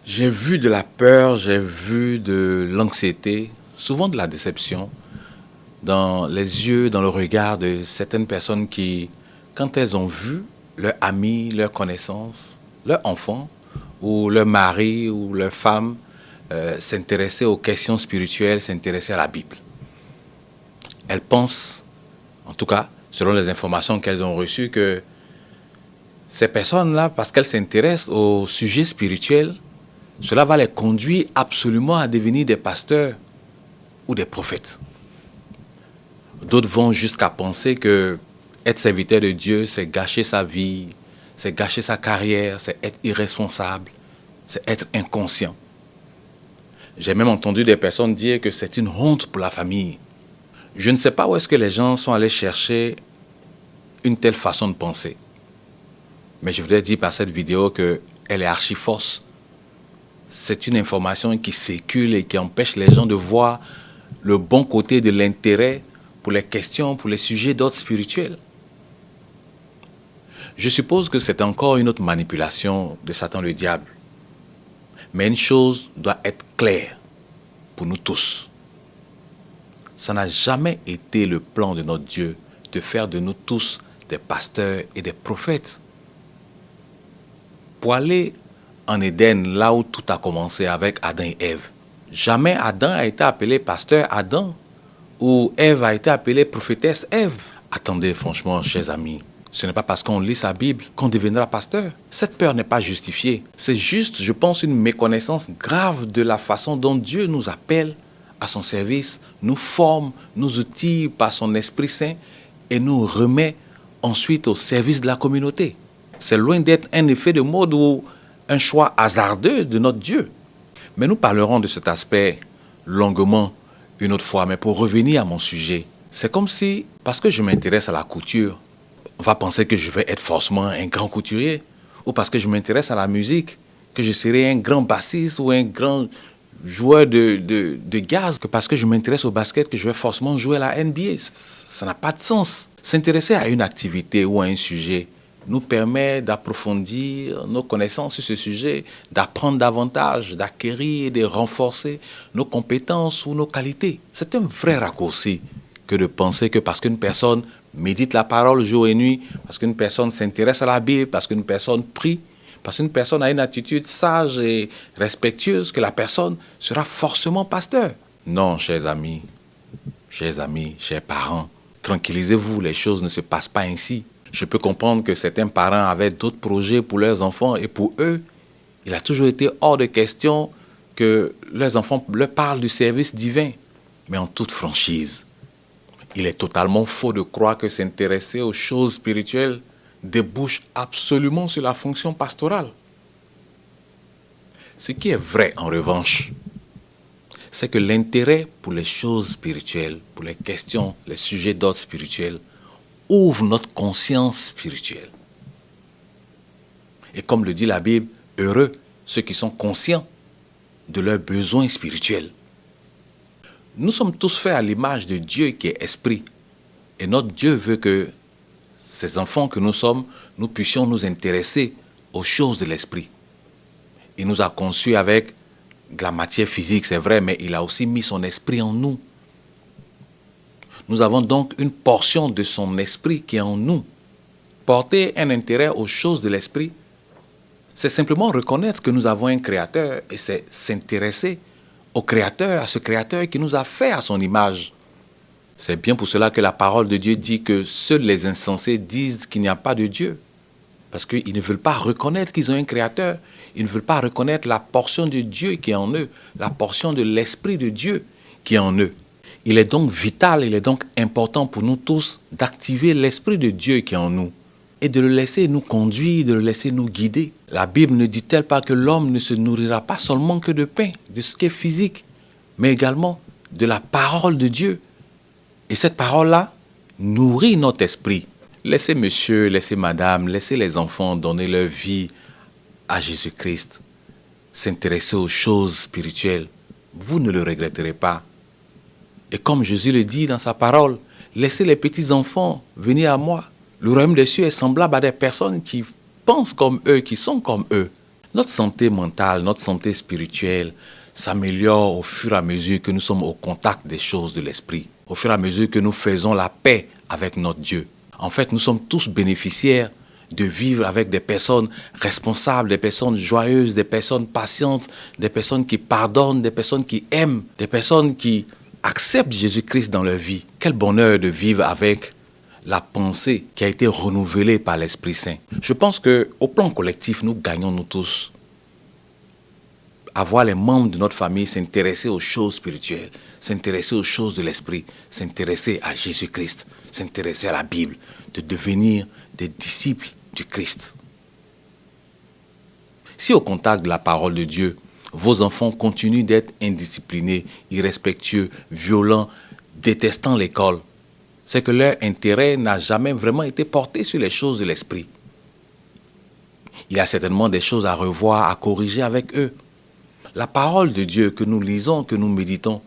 J'ai vu de la peur, j'ai vu de l'anxiété, souvent de la déception, dans les yeux, dans le regard de certaines personnes qui, quand elles ont vu leur ami, leur connaissance, leur enfant, ou leur mari, ou leur femme, s'intéresser aux questions spirituelles, s'intéresser à la Bible. Elles pensent, en tout cas, selon les informations qu'elles ont reçues, que ces personnes-là, parce qu'elles s'intéressent aux sujets spirituels, cela va les conduire absolument à devenir des pasteurs ou des prophètes. D'autres vont jusqu'à penser que être serviteur de Dieu, c'est gâcher sa vie, c'est gâcher sa carrière, c'est être irresponsable, c'est être inconscient. J'ai même entendu des personnes dire que c'est une honte pour la famille. Je ne sais pas où est-ce que les gens sont allés chercher une telle façon de penser. Mais je voudrais dire par cette vidéo qu'elle est archi fausse. C'est une information qui circule et qui empêche les gens de voir le bon côté de l'intérêt pour les questions, pour les sujets d'ordre spirituel. Je suppose que c'est encore une autre manipulation de Satan le diable. Mais une chose doit être claire pour nous tous. Ça n'a jamais été le plan de notre Dieu de faire de nous tous des pasteurs et des prophètes. Pour aller en Éden, là où tout a commencé avec Adam et Ève, jamais Adam a été appelé pasteur Adam ou Ève a été appelée prophétesse Ève. Attendez, franchement, chers amis, ce n'est pas parce qu'on lit sa Bible qu'on deviendra pasteur. Cette peur n'est pas justifiée. C'est juste, je pense, une méconnaissance grave de la façon dont Dieu nous appelle à son service, nous forme, nous outille par son Esprit Saint et nous remet ensuite au service de la communauté. C'est loin d'être un effet de mode ou un choix hasardeux de notre Dieu. Mais nous parlerons de cet aspect longuement une autre fois. Mais pour revenir à mon sujet, c'est comme si, parce que je m'intéresse à la couture, on va penser que je vais être forcément un grand couturier. Ou parce que je m'intéresse à la musique, que je serai un grand bassiste ou un grand joueur de jazz. Que parce que je m'intéresse au basket, que je vais forcément jouer à la NBA. Ça n'a pas de sens. S'intéresser à une activité ou à un sujet nous permet d'approfondir nos connaissances sur ce sujet, d'apprendre davantage, d'acquérir et de renforcer nos compétences ou nos qualités. C'est un vrai raccourci que de penser que parce qu'une personne médite la parole jour et nuit, parce qu'une personne s'intéresse à la Bible, parce qu'une personne prie, parce qu'une personne a une attitude sage et respectueuse, que la personne sera forcément pasteur. Non, chers amis, chers parents, tranquillisez-vous, les choses ne se passent pas ainsi. Je peux comprendre que certains parents avaient d'autres projets pour leurs enfants et pour eux, il a toujours été hors de question que leurs enfants leur parlent du service divin. Mais en toute franchise, il est totalement faux de croire que s'intéresser aux choses spirituelles débouche absolument sur la fonction pastorale. Ce qui est vrai, en revanche, c'est que l'intérêt pour les choses spirituelles, pour les questions, les sujets d'ordre spirituel, ouvre notre conscience spirituelle. Et comme le dit la Bible, heureux ceux qui sont conscients de leurs besoins spirituels. Nous sommes tous faits à l'image de Dieu qui est esprit. Et notre Dieu veut que ces enfants que nous sommes, nous puissions nous intéresser aux choses de l'esprit. Il nous a conçus avec de la matière physique, c'est vrai, mais il a aussi mis son esprit en nous. Nous avons donc une portion de son esprit qui est en nous. Porter un intérêt aux choses de l'esprit, c'est simplement reconnaître que nous avons un créateur et c'est s'intéresser au créateur, à ce créateur qui nous a fait à son image. C'est bien pour cela que la parole de Dieu dit que seuls les insensés disent qu'il n'y a pas de Dieu. Parce qu'ils ne veulent pas reconnaître qu'ils ont un créateur. Ils ne veulent pas reconnaître la portion de Dieu qui est en eux, la portion de l'esprit de Dieu qui est en eux. Il est donc vital, il est donc important pour nous tous d'activer l'Esprit de Dieu qui est en nous et de le laisser nous conduire, de le laisser nous guider. La Bible ne dit-elle pas que l'homme ne se nourrira pas seulement que de pain, de ce qui est physique, mais également de la parole de Dieu. Et cette parole-là nourrit notre esprit. Laissez monsieur, laissez madame, laissez les enfants donner leur vie à Jésus-Christ, s'intéresser aux choses spirituelles. Vous ne le regretterez pas. Et comme Jésus le dit dans sa parole, laissez les petits enfants venir à moi. Le royaume des cieux est semblable à des personnes qui pensent comme eux, qui sont comme eux. Notre santé mentale, notre santé spirituelle s'améliore au fur et à mesure que nous sommes au contact des choses de l'esprit, au fur et à mesure que nous faisons la paix avec notre Dieu. En fait, nous sommes tous bénéficiaires de vivre avec des personnes responsables, des personnes joyeuses, des personnes patientes, des personnes qui pardonnent, des personnes qui aiment, des personnes qui acceptent Jésus-Christ dans leur vie. Quel bonheur de vivre avec la pensée qui a été renouvelée par l'Esprit Saint. Je pense qu'au plan collectif, nous gagnons nous tous à voir les membres de notre famille s'intéresser aux choses spirituelles, s'intéresser aux choses de l'Esprit, s'intéresser à Jésus-Christ, s'intéresser à la Bible, de devenir des disciples du Christ. Si au contact de la parole de Dieu, vos enfants continuent d'être indisciplinés, irrespectueux, violents, détestant l'école, c'est que leur intérêt n'a jamais vraiment été porté sur les choses de l'esprit. Il y a certainement des choses à revoir, à corriger avec eux. La parole de Dieu que nous lisons, que nous méditons,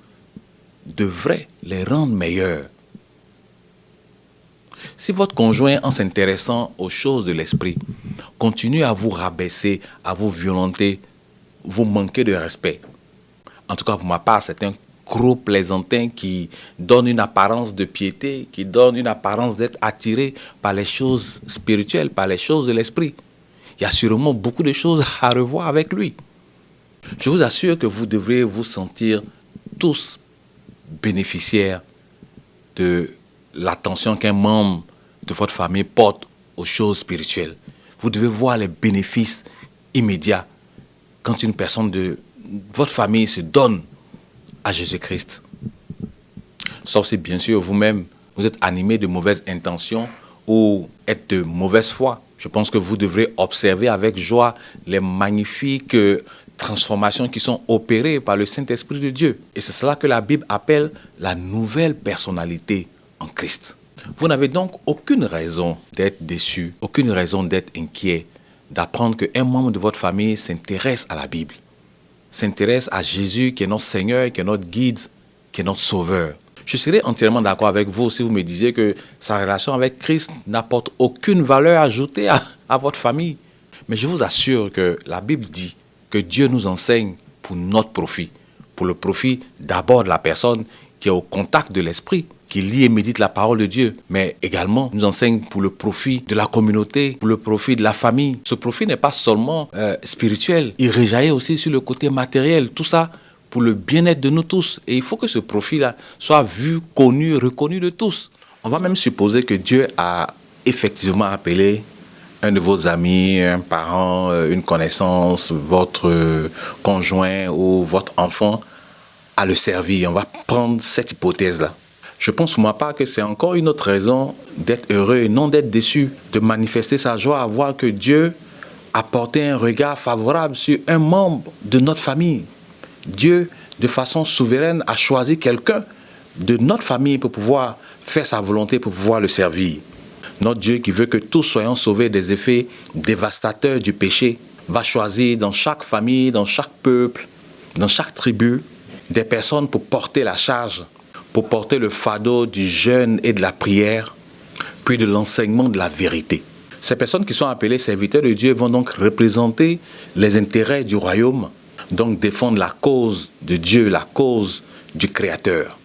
devrait les rendre meilleurs. Si votre conjoint, en s'intéressant aux choses de l'esprit, continue à vous rabaisser, à vous violenter, vous manquer de respect. En tout cas, pour ma part, c'est un gros plaisantin qui donne une apparence de piété, qui donne une apparence d'être attiré par les choses spirituelles, par les choses de l'esprit. Il y a sûrement beaucoup de choses à revoir avec lui. Je vous assure que vous devrez vous sentir tous bénéficiaires de l'attention qu'un membre de votre famille porte aux choses spirituelles. Vous devez voir les bénéfices immédiats quand une personne de votre famille se donne à Jésus-Christ. Sauf si, bien sûr, vous-même, vous êtes animé de mauvaises intentions ou êtes de mauvaise foi. Je pense que vous devrez observer avec joie les magnifiques transformations qui sont opérées par le Saint-Esprit de Dieu. Et c'est cela que la Bible appelle la nouvelle personnalité en Christ. Vous n'avez donc aucune raison d'être déçu, aucune raison d'être inquiet, d'apprendre qu'un membre de votre famille s'intéresse à la Bible, s'intéresse à Jésus qui est notre Seigneur, qui est notre guide, qui est notre Sauveur. Je serais entièrement d'accord avec vous si vous me disiez que sa relation avec Christ n'apporte aucune valeur ajoutée à votre famille. Mais je vous assure que la Bible dit que Dieu nous enseigne pour notre profit, pour le profit d'abord de la personne qui est au contact de l'Esprit, qui lit et médite la parole de Dieu, mais également nous enseigne pour le profit de la communauté, pour le profit de la famille. Ce profit n'est pas seulement spirituel, il rejaillit aussi sur le côté matériel, tout ça pour le bien-être de nous tous. Et il faut que ce profit-là soit vu, connu, reconnu de tous. On va même supposer que Dieu a effectivement appelé un de vos amis, un parent, une connaissance, votre conjoint ou votre enfant à le servir. On va prendre cette hypothèse-là. Je pense pour ma part que c'est encore une autre raison d'être heureux et non d'être déçu, de manifester sa joie à voir que Dieu a porté un regard favorable sur un membre de notre famille. Dieu, de façon souveraine, a choisi quelqu'un de notre famille pour pouvoir faire sa volonté, pour pouvoir le servir. Notre Dieu qui veut que tous soyons sauvés des effets dévastateurs du péché, va choisir dans chaque famille, dans chaque peuple, dans chaque tribu, des personnes pour porter la charge, pour porter le fardeau du jeûne et de la prière, puis de l'enseignement de la vérité. Ces personnes qui sont appelées serviteurs de Dieu vont donc représenter les intérêts du royaume, donc défendre la cause de Dieu, la cause du Créateur.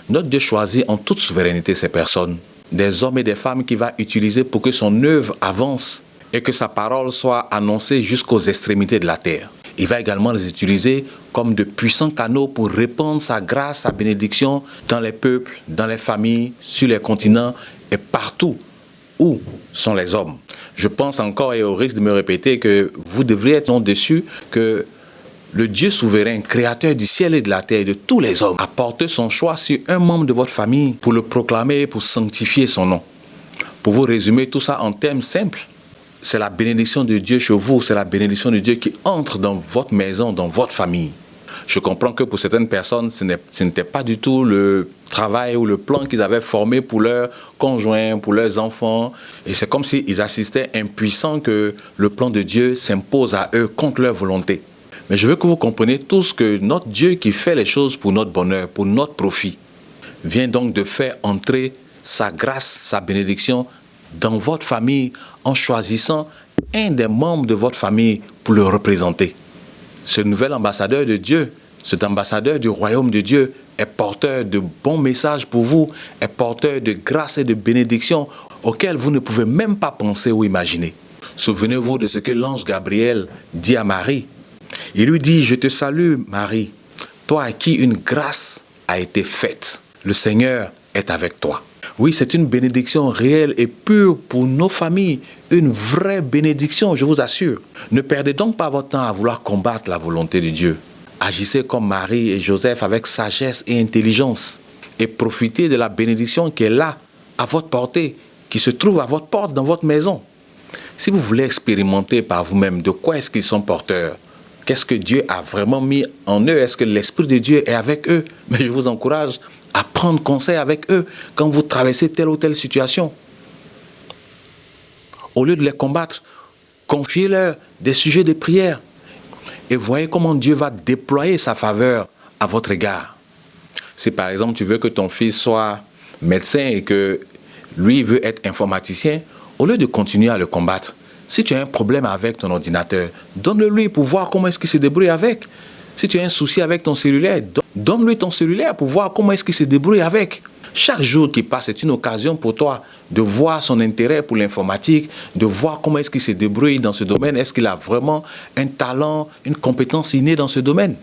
Notre Dieu choisit en toute souveraineté ces personnes, des hommes et des femmes qu'il va utiliser pour que son œuvre avance et que sa parole soit annoncée jusqu'aux extrémités de la terre. Il va également les utiliser comme de puissants canaux pour répandre sa grâce, sa bénédiction dans les peuples, dans les familles, sur les continents et partout où sont les hommes. Je pense encore, et au risque de me répéter, que vous devriez être non déçus que le Dieu souverain, créateur du ciel et de la terre et de tous les hommes, a porté son choix sur un membre de votre famille pour le proclamer, pour sanctifier son nom. Pour vous résumer tout ça en termes simples, c'est la bénédiction de Dieu chez vous, c'est la bénédiction de Dieu qui entre dans votre maison, dans votre famille. Je comprends que pour certaines personnes, ce n'était pas du tout le travail ou le plan qu'ils avaient formé pour leurs conjoints, pour leurs enfants. Et c'est comme s'ils assistaient impuissants que le plan de Dieu s'impose à eux contre leur volonté. Mais je veux que vous compreniez tous que notre Dieu qui fait les choses pour notre bonheur, pour notre profit, vient donc de faire entrer sa grâce, sa bénédiction dans votre famille en choisissant un des membres de votre famille pour le représenter. Ce nouvel ambassadeur de Dieu, cet ambassadeur du royaume de Dieu est porteur de bons messages pour vous, est porteur de grâce et de bénédictions auxquelles vous ne pouvez même pas penser ou imaginer. Souvenez-vous de ce que l'ange Gabriel dit à Marie. Il lui dit, « Je te salue, Marie, toi à qui une grâce a été faite. Le Seigneur est avec toi. » Oui, c'est une bénédiction réelle et pure pour nos familles, une vraie bénédiction, je vous assure. Ne perdez donc pas votre temps à vouloir combattre la volonté de Dieu. Agissez comme Marie et Joseph avec sagesse et intelligence et profitez de la bénédiction qui est là, à votre portée, qui se trouve à votre porte dans votre maison. Si vous voulez expérimenter par vous-même de quoi est-ce qu'ils sont porteurs, qu'est-ce que Dieu a vraiment mis en eux, est-ce que l'Esprit de Dieu est avec eux, mais je vous encourage à prendre conseil avec eux quand vous traversez telle ou telle situation. Au lieu de les combattre, confiez-leur des sujets de prière. Et voyez comment Dieu va déployer sa faveur à votre égard. Si par exemple tu veux que ton fils soit médecin et que lui veut être informaticien, au lieu de continuer à le combattre, si tu as un problème avec ton ordinateur, donne-le-lui pour voir comment est-ce qu'il se débrouille avec. Si tu as un souci avec ton cellulaire, donne-lui ton cellulaire pour voir comment est-ce qu'il se débrouille avec. Chaque jour qui passe est une occasion pour toi de voir son intérêt pour l'informatique, de voir comment est-ce qu'il se débrouille dans ce domaine. Est-ce qu'il a vraiment un talent, une compétence innée dans ce domaine?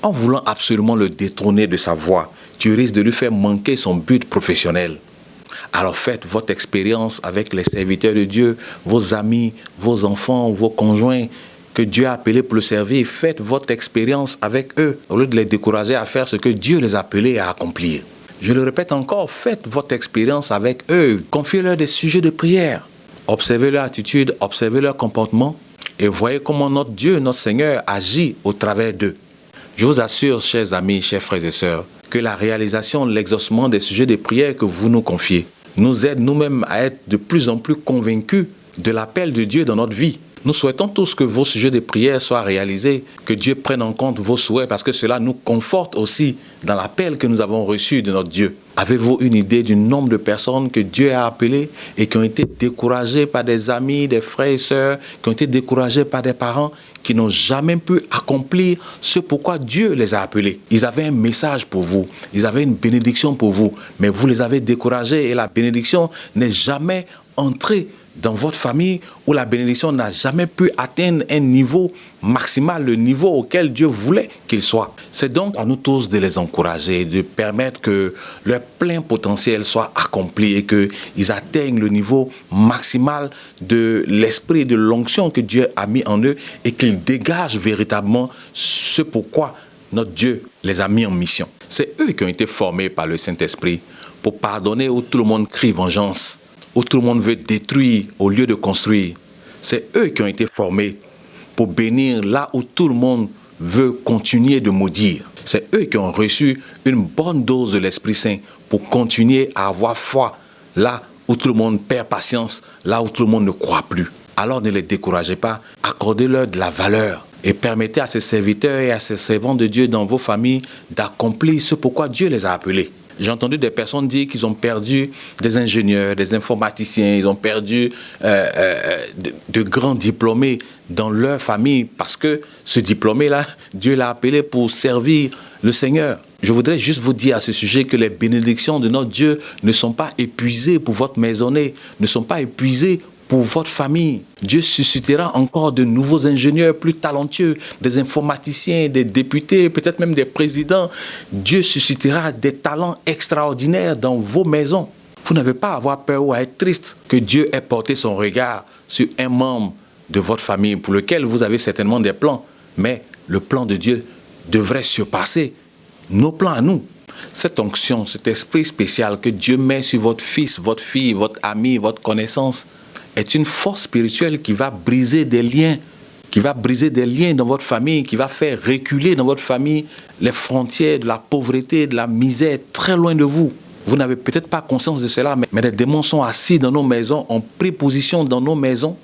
En voulant absolument le détourner de sa voie, tu risques de lui faire manquer son but professionnel. Alors faites votre expérience avec les serviteurs de Dieu, vos amis, vos enfants, vos conjoints que Dieu a appelés pour le servir. Faites votre expérience avec eux au lieu de les décourager à faire ce que Dieu les a appelés à accomplir. Je le répète encore, faites votre expérience avec eux. Confiez-leur des sujets de prière. Observez leur attitude, observez leur comportement et voyez comment notre Dieu, notre Seigneur agit au travers d'eux. Je vous assure, chers amis, chers frères et sœurs, que la réalisation, l'exaucement des sujets de prière que vous nous confiez nous aide nous-mêmes à être de plus en plus convaincus de l'appel de Dieu dans notre vie. Nous souhaitons tous que vos sujets de prière soient réalisés, que Dieu prenne en compte vos souhaits parce que cela nous conforte aussi dans l'appel que nous avons reçu de notre Dieu. Avez-vous une idée du nombre de personnes que Dieu a appelées et qui ont été découragées par des amis, des frères et sœurs, qui ont été découragées par des parents qui n'ont jamais pu accomplir ce pourquoi Dieu les a appelés? Ils avaient un message pour vous, ils avaient une bénédiction pour vous, mais vous les avez découragés et la bénédiction n'est jamais entrée dans votre famille où la bénédiction n'a jamais pu atteindre un niveau maximal, le niveau auquel Dieu voulait qu'il soit. C'est donc à nous tous de les encourager, de permettre que leur plein potentiel soit accompli et qu'ils atteignent le niveau maximal de l'esprit et de l'onction que Dieu a mis en eux et qu'ils dégagent véritablement ce pourquoi notre Dieu les a mis en mission. C'est eux qui ont été formés par le Saint-Esprit pour pardonner où tout le monde crie vengeance, où tout le monde veut détruire au lieu de construire. C'est eux qui ont été formés pour bénir là où tout le monde veut continuer de maudire. C'est eux qui ont reçu une bonne dose de l'Esprit Saint pour continuer à avoir foi là où tout le monde perd patience, là où tout le monde ne croit plus. Alors ne les découragez pas, accordez-leur de la valeur et permettez à ces serviteurs et à ces servants de Dieu dans vos familles d'accomplir ce pourquoi Dieu les a appelés. J'ai entendu des personnes dire qu'ils ont perdu des ingénieurs, des informaticiens, ils ont perdu de grands diplômés dans leur famille parce que ce diplômé-là, Dieu l'a appelé pour servir le Seigneur. Je voudrais juste vous dire à ce sujet que les bénédictions de notre Dieu ne sont pas épuisées pour votre maisonnée, ne sont pas épuisées pour votre famille. Dieu suscitera encore de nouveaux ingénieurs plus talentueux, des informaticiens, des députés, peut-être même des présidents. Dieu suscitera des talents extraordinaires dans vos maisons. Vous n'avez pas à avoir peur ou à être triste que Dieu ait porté son regard sur un membre de votre famille pour lequel vous avez certainement des plans. Mais le plan de Dieu devrait surpasser nos plans à nous. Cette onction, cet esprit spécial que Dieu met sur votre fils, votre fille, votre ami, votre connaissance, est une force spirituelle qui va briser des liens, dans votre famille, qui va faire reculer dans votre famille les frontières de la pauvreté, de la misère très loin de vous. Vous n'avez peut-être pas conscience de cela, mais les démons sont assis dans nos maisons, ont pris position dans nos maisons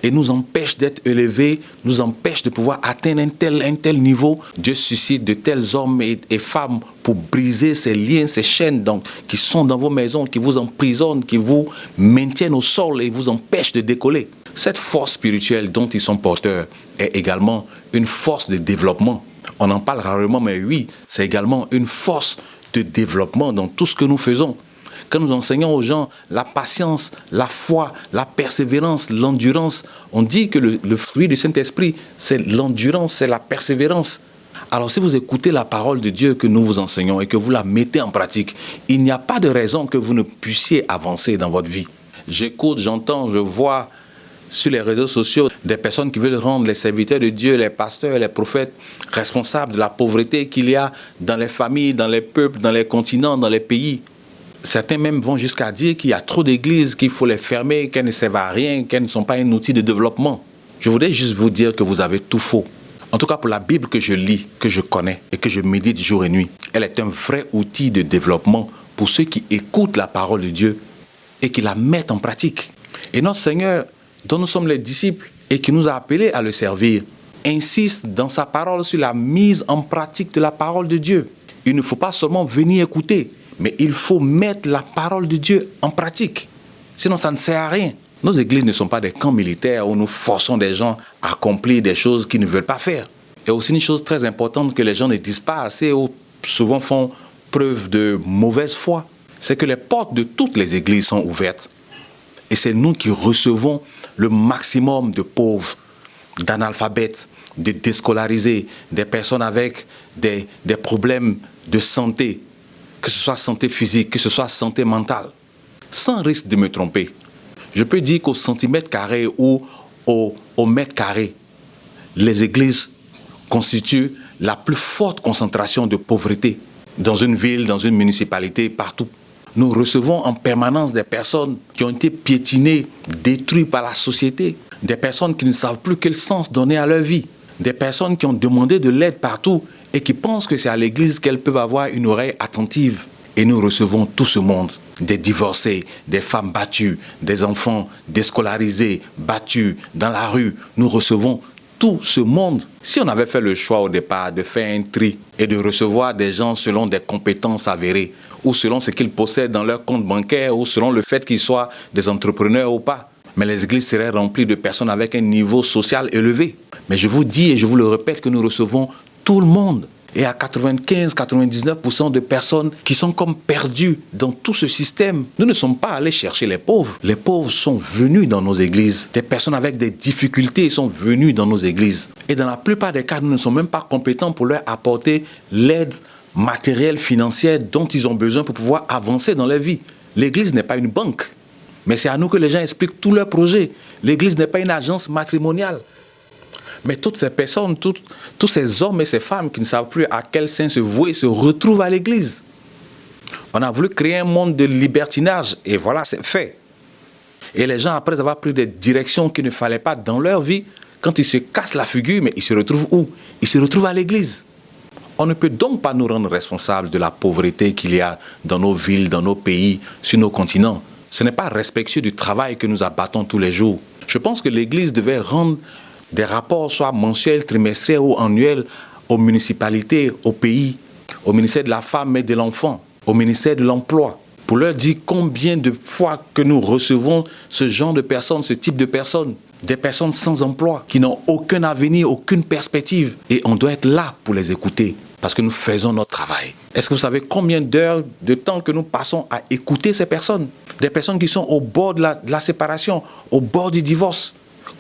et nous empêchent d'être élevés, nous empêchent de pouvoir atteindre un tel niveau. Dieu suscite de tels hommes et femmes pour briser ces liens, ces chaînes qui sont dans vos maisons, qui vous emprisonnent, qui vous maintiennent au sol et vous empêchent de décoller. Cette force spirituelle dont ils sont porteurs est également une force de développement. On en parle rarement, mais oui, c'est également une force de développement dans tout ce que nous faisons. Quand nous enseignons aux gens la patience, la foi, la persévérance, l'endurance, on dit que le fruit du Saint-Esprit, c'est l'endurance, c'est la persévérance. Alors si vous écoutez la parole de Dieu que nous vous enseignons et que vous la mettez en pratique, il n'y a pas de raison que vous ne puissiez avancer dans votre vie. J'écoute, j'entends, je vois sur les réseaux sociaux des personnes qui veulent rendre les serviteurs de Dieu, les pasteurs, les prophètes responsables de la pauvreté qu'il y a dans les familles, dans les peuples, dans les continents, dans les pays. Certains même vont jusqu'à dire qu'il y a trop d'églises, qu'il faut les fermer, qu'elles ne servent à rien, qu'elles ne sont pas un outil de développement. Je voudrais juste vous dire que vous avez tout faux. En tout cas, pour la Bible que je lis, que je connais et que je médite jour et nuit, elle est un vrai outil de développement pour ceux qui écoutent la parole de Dieu et qui la mettent en pratique. Et notre Seigneur, dont nous sommes les disciples et qui nous a appelés à le servir, insiste dans sa parole sur la mise en pratique de la parole de Dieu. Il ne faut pas seulement venir écouter, mais il faut mettre la parole de Dieu en pratique. Sinon, ça ne sert à rien. Nos églises ne sont pas des camps militaires où nous forçons des gens à accomplir des choses qu'ils ne veulent pas faire. Et aussi une chose très importante que les gens ne disent pas assez ou souvent font preuve de mauvaise foi, c'est que les portes de toutes les églises sont ouvertes. Et c'est nous qui recevons le maximum de pauvres, d'analphabètes, de déscolarisés, des personnes avec des problèmes de santé, que ce soit santé physique, que ce soit santé mentale. Sans risque de me tromper, je peux dire qu'au centimètre carré ou au mètre carré, les églises constituent la plus forte concentration de pauvreté dans une ville, dans une municipalité, partout. Nous recevons en permanence des personnes qui ont été piétinées, détruites par la société, des personnes qui ne savent plus quel sens donner à leur vie, des personnes qui ont demandé de l'aide partout et qui pensent que c'est à l'église qu'elles peuvent avoir une oreille attentive. Et nous recevons tout ce monde, des divorcés, des femmes battues, des enfants déscolarisés, battus dans la rue. Nous recevons tout ce monde. Si on avait fait le choix au départ de faire un tri et de recevoir des gens selon des compétences avérées, ou selon ce qu'ils possèdent dans leur compte bancaire, ou selon le fait qu'ils soient des entrepreneurs ou pas, mais les églises seraient remplies de personnes avec un niveau social élevé. Mais je vous dis et je vous le répète que nous recevons tout le monde. Et à 95-99% de personnes qui sont comme perdues dans tout ce système. Nous ne sommes pas allés chercher les pauvres. Les pauvres sont venus dans nos églises. Des personnes avec des difficultés sont venues dans nos églises. Et dans la plupart des cas, nous ne sommes même pas compétents pour leur apporter l'aide matérielle, financière dont ils ont besoin pour pouvoir avancer dans leur vie. L'église n'est pas une banque. Mais c'est à nous que les gens expliquent tous leurs projets. L'église n'est pas une agence matrimoniale. Mais toutes ces personnes, tous ces hommes et ces femmes qui ne savent plus à quel saint se vouer se retrouvent à l'église. On a voulu créer un monde de libertinage et voilà, c'est fait. Et les gens, après avoir pris des directions qu'il ne fallait pas dans leur vie, quand ils se cassent la figure, mais ils se retrouvent où? Ils se retrouvent à l'église. On ne peut donc pas nous rendre responsables de la pauvreté qu'il y a dans nos villes, dans nos pays, sur nos continents. Ce n'est pas respectueux du travail que nous abattons tous les jours. Je pense que l'église devait rendre des rapports, soit mensuels, trimestriels ou annuels, aux municipalités, aux pays, au ministère de la femme et de l'enfant, au ministère de l'emploi, pour leur dire combien de fois que nous recevons ce genre de personnes, ce type de personnes, des personnes sans emploi, qui n'ont aucun avenir, aucune perspective. Et on doit être là pour les écouter, parce que nous faisons notre travail. Est-ce que vous savez combien d'heures de temps que nous passons à écouter ces personnes? Des personnes qui sont au bord de la séparation, au bord du divorce,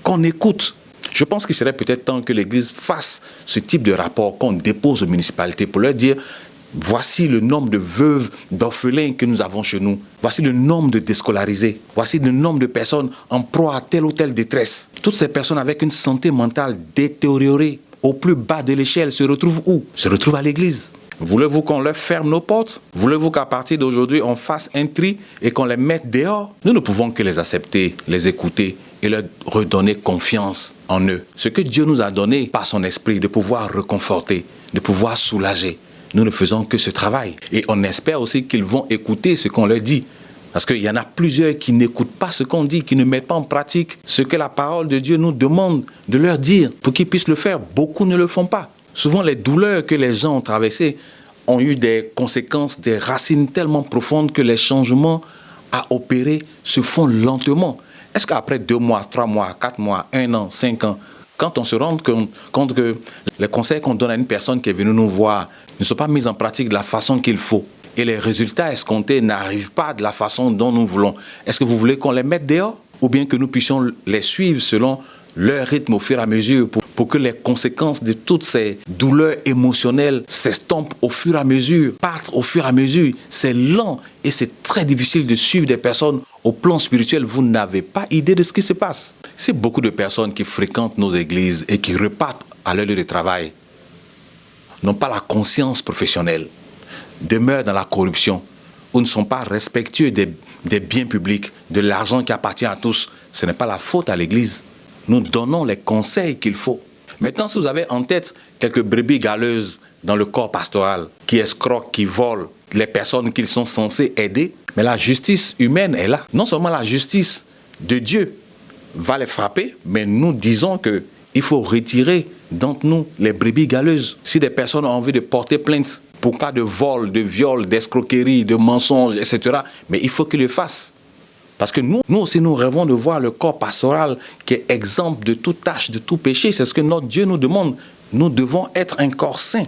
qu'on écoute. Je pense qu'il serait peut-être temps que l'Église fasse ce type de rapport qu'on dépose aux municipalités pour leur dire voici le nombre de veuves, d'orphelins que nous avons chez nous. Voici le nombre de déscolarisés. Voici le nombre de personnes en proie à telle ou telle détresse. Toutes ces personnes avec une santé mentale détériorée au plus bas de l'échelle se retrouvent où? Se retrouvent à l'Église. Voulez-vous qu'on leur ferme nos portes? Voulez-vous qu'à partir d'aujourd'hui, on fasse un tri et qu'on les mette dehors? Nous ne pouvons que les accepter, les écouter et leur redonner confiance en eux. Ce que Dieu nous a donné par son esprit, de pouvoir réconforter, de pouvoir soulager. Nous ne faisons que ce travail. Et on espère aussi qu'ils vont écouter ce qu'on leur dit. Parce qu'il y en a plusieurs qui n'écoutent pas ce qu'on dit, qui ne mettent pas en pratique ce que la parole de Dieu nous demande de leur dire pour qu'ils puissent le faire. Beaucoup ne le font pas. Souvent, les douleurs que les gens ont traversées ont eu des conséquences, des racines tellement profondes que les changements à opérer se font lentement. Est-ce qu'après 2 mois, 3 mois, 4 mois, 1 an, 5 ans, quand on se rend compte que les conseils qu'on donne à une personne qui est venue nous voir ne sont pas mis en pratique de la façon qu'il faut et les résultats escomptés n'arrivent pas de la façon dont nous voulons, est-ce que vous voulez qu'on les mette dehors ou bien que nous puissions les suivre selon leur rythme au fur et à mesure pour que les conséquences de toutes ces douleurs émotionnelles s'estompent au fur et à mesure, partent au fur et à mesure. C'est lent et c'est très difficile de suivre des personnes au plan spirituel. Vous n'avez pas idée de ce qui se passe. C'est beaucoup de personnes qui fréquentent nos églises et qui repartent à leur lieu de travail n'ont pas la conscience professionnelle, demeurent dans la corruption ou ne sont pas respectueux des biens publics, de l'argent qui appartient à tous. Ce n'est pas la faute à l'église. Nous donnons les conseils qu'il faut. Maintenant, si vous avez en tête quelques brebis galeuses dans le corps pastoral qui escroquent, qui volent les personnes qu'ils sont censés aider, mais la justice humaine est là. Non seulement la justice de Dieu va les frapper, mais nous disons qu'il faut retirer d'entre nous les brebis galeuses. Si des personnes ont envie de porter plainte pour cas de vol, de viol, d'escroquerie, de mensonges, etc., mais il faut qu'ils le fassent. Parce que nous aussi, nous rêvons de voir le corps pastoral qui est exempt de toute tâche, de tout péché. C'est ce que notre Dieu nous demande. Nous devons être un corps saint.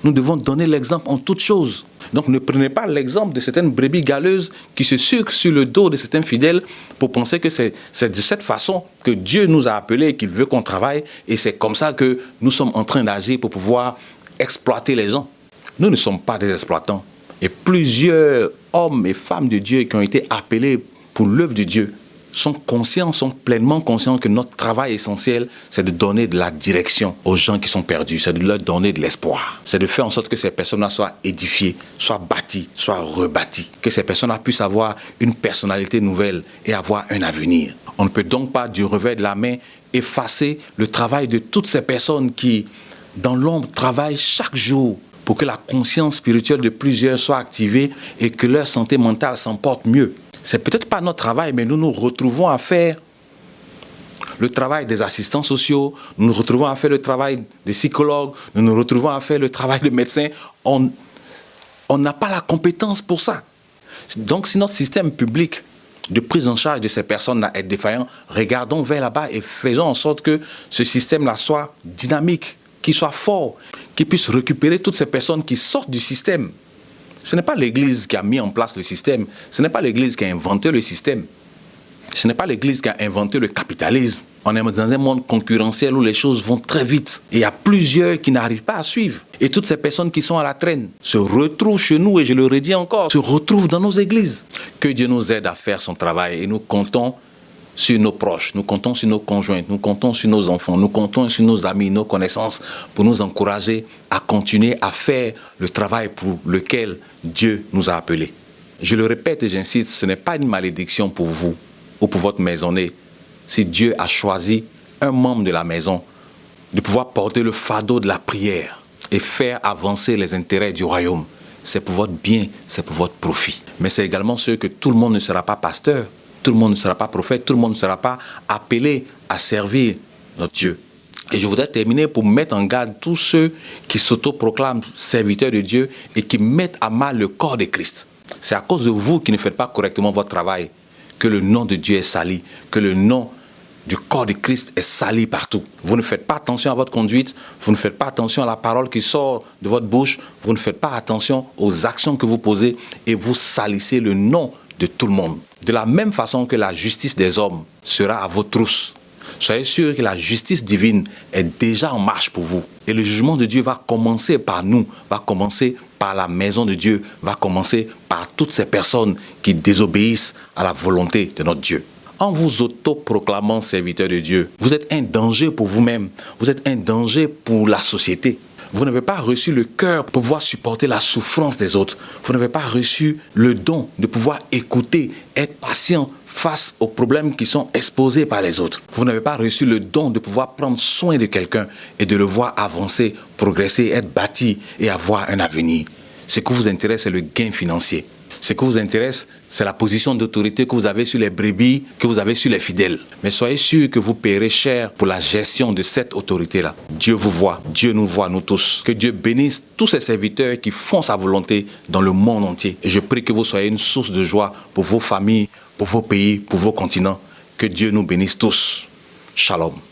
Nous devons donner l'exemple en toutes choses. Donc ne prenez pas l'exemple de certaines brebis galeuses qui se sucrent sur le dos de certains fidèles pour penser que c'est de cette façon que Dieu nous a appelés et qu'il veut qu'on travaille. Et c'est comme ça que nous sommes en train d'agir pour pouvoir exploiter les gens. Nous ne sommes pas des exploitants. Et plusieurs hommes et femmes de Dieu qui ont été appelés pour l'œuvre de Dieu sont conscients, sont pleinement conscients que notre travail essentiel, c'est de donner de la direction aux gens qui sont perdus, c'est de leur donner de l'espoir. C'est de faire en sorte que ces personnes-là soient édifiées, soient bâties, soient rebâties, que ces personnes-là puissent avoir une personnalité nouvelle et avoir un avenir. On ne peut donc pas, du revers de la main, effacer le travail de toutes ces personnes qui, dans l'ombre, travaillent chaque jour pour que la conscience spirituelle de plusieurs soit activée et que leur santé mentale s'en porte mieux. C'est peut-être pas notre travail, mais nous nous retrouvons à faire le travail des assistants sociaux, nous nous retrouvons à faire le travail des psychologues, nous nous retrouvons à faire le travail de médecins. On n'a pas la compétence pour ça. Donc si notre système public de prise en charge de ces personnes-là est défaillant, regardons vers là-bas et faisons en sorte que ce système-là soit dynamique, qu'il soit fort, qu'il puisse récupérer toutes ces personnes qui sortent du système. Ce n'est pas l'Église qui a mis en place le système, ce n'est pas l'Église qui a inventé le système, ce n'est pas l'Église qui a inventé le capitalisme. On est dans un monde concurrentiel où les choses vont très vite et il y a plusieurs qui n'arrivent pas à suivre. Et toutes ces personnes qui sont à la traîne se retrouvent chez nous, et je le redis encore, se retrouvent dans nos églises. Que Dieu nous aide à faire son travail et nous comptons sur nos proches, nous comptons sur nos conjointes, nous comptons sur nos enfants, nous comptons sur nos amis, nos connaissances pour nous encourager à continuer à faire le travail pour lequel Dieu nous a appelés. Je le répète et j'insiste, ce n'est pas une malédiction pour vous ou pour votre maisonnée si Dieu a choisi un membre de la maison de pouvoir porter le fardeau de la prière et faire avancer les intérêts du royaume. C'est pour votre bien, c'est pour votre profit. Mais c'est également sûr que tout le monde ne sera pas pasteur. Tout le monde ne sera pas prophète, tout le monde ne sera pas appelé à servir notre Dieu. Et je voudrais terminer pour mettre en garde tous ceux qui s'autoproclament serviteurs de Dieu et qui mettent à mal le corps de Christ. C'est à cause de vous qui ne faites pas correctement votre travail que le nom de Dieu est sali, que le nom du corps de Christ est sali partout. Vous ne faites pas attention à votre conduite, vous ne faites pas attention à la parole qui sort de votre bouche, vous ne faites pas attention aux actions que vous posez et vous salissez le nom de tout le monde. De la même façon que la justice des hommes sera à vos trousses, soyez sûr que la justice divine est déjà en marche pour vous. Et le jugement de Dieu va commencer par nous, va commencer par la maison de Dieu, va commencer par toutes ces personnes qui désobéissent à la volonté de notre Dieu. En vous autoproclamant serviteur de Dieu, vous êtes un danger pour vous-même, vous êtes un danger pour la société. Vous n'avez pas reçu le cœur pour pouvoir supporter la souffrance des autres. Vous n'avez pas reçu le don de pouvoir écouter, être patient face aux problèmes qui sont exposés par les autres. Vous n'avez pas reçu le don de pouvoir prendre soin de quelqu'un et de le voir avancer, progresser, être bâti et avoir un avenir. Ce qui vous intéresse, c'est le gain financier. Ce qui vous intéresse, c'est la position d'autorité que vous avez sur les brebis, que vous avez sur les fidèles. Mais soyez sûr que vous paierez cher pour la gestion de cette autorité-là. Dieu vous voit, Dieu nous voit, nous tous. Que Dieu bénisse tous ces serviteurs qui font sa volonté dans le monde entier. Et je prie que vous soyez une source de joie pour vos familles, pour vos pays, pour vos continents. Que Dieu nous bénisse tous. Shalom.